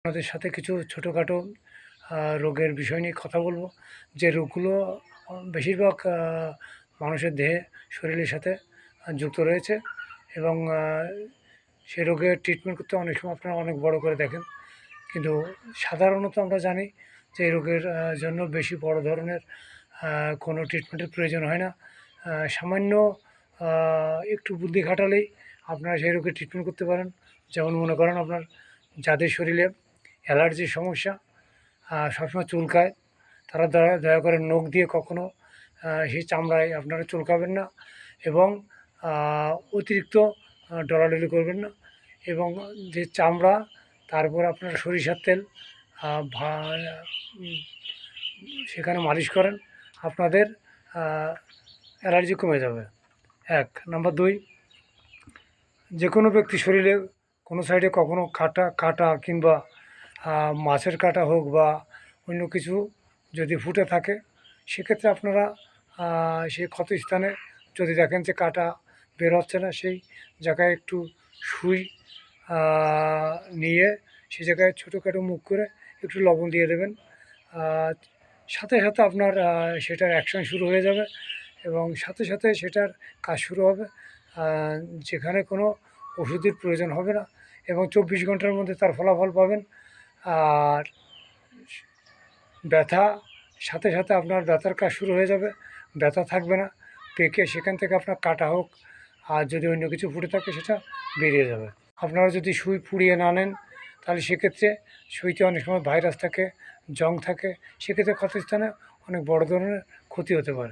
আপনাদের সাথে কিছু ছোটোখাটো রোগের বিষয় নিয়ে কথা বলবো, যে রোগগুলো বেশিরভাগ মানুষের দেহে শরীরের সাথে যুক্ত রয়েছে এবং সেই রোগের ট্রিটমেন্ট করতে অনেক সময় আপনারা অনেক বড় করে দেখেন। কিন্তু সাধারণত আমরা জানি যে এই রোগের জন্য বেশি বড় ধরনের কোনো ট্রিটমেন্টের প্রয়োজন হয় না। সামান্য একটু বুদ্ধি খাটালেই আপনারা সেই রোগের ট্রিটমেন্ট করতে পারেন। যেমন মনে করেন আপনার যাদের শরীরে অ্যালার্জির সমস্যা, সবসময় চুলকায়, তারা দয়া দয়া করে নখ দিয়ে কখনও সেই চামড়ায় আপনারা চুলকাবেন না এবং অতিরিক্ত ডলাডলি করবেন না। এবং যে চামড়া, তারপর আপনারা সরিষার তেল সেখানে মালিশ করেন, আপনাদের অ্যালার্জি কমে যাবে। ১ নাম্বার ২, যে কোনো ব্যক্তির শরীরে কোনো সাইডে কখনো কাটা কিংবা মাছের কাটা হোক বা অন্য কিছু যদি ফুটে থাকে, সেক্ষেত্রে আপনারা সেই ক্ষতস্থানে যদি দেখেন যে কাটা বের হচ্ছে না, সেই জায়গায় একটু সুই নিয়ে সেই জায়গায় ছোটোখাটো মুখ করে একটু লবণ দিয়ে দেবেন। সাথে সাথে আপনার সেটার অ্যাকশন শুরু হয়ে যাবে এবং সাথে সাথে সেটার কাজ শুরু হবে, যেখানে কোনো ওষুধের প্রয়োজন হবে না এবং 24 ঘন্টার মধ্যে তার ফলাফল পাবেন। আর ব্যথা, সাথে সাথে আপনার ব্যথার কাজ শুরু হয়ে যাবে, ব্যথা থাকবে না, পেকে সেখান থেকে আপনার কাটা হোক আর যদি অন্য কিছু ফুটে থাকে সেটা বেরিয়ে যাবে। আপনারা যদি সুই পুড়িয়ে না নেন, তাহলে সেক্ষেত্রে সুইতে অনেক সময় ভাইরাস থাকে, জং থাকে, সেক্ষেত্রে ক্ষতস্থানে অনেক বড় ধরনের ক্ষতি হতে পারে।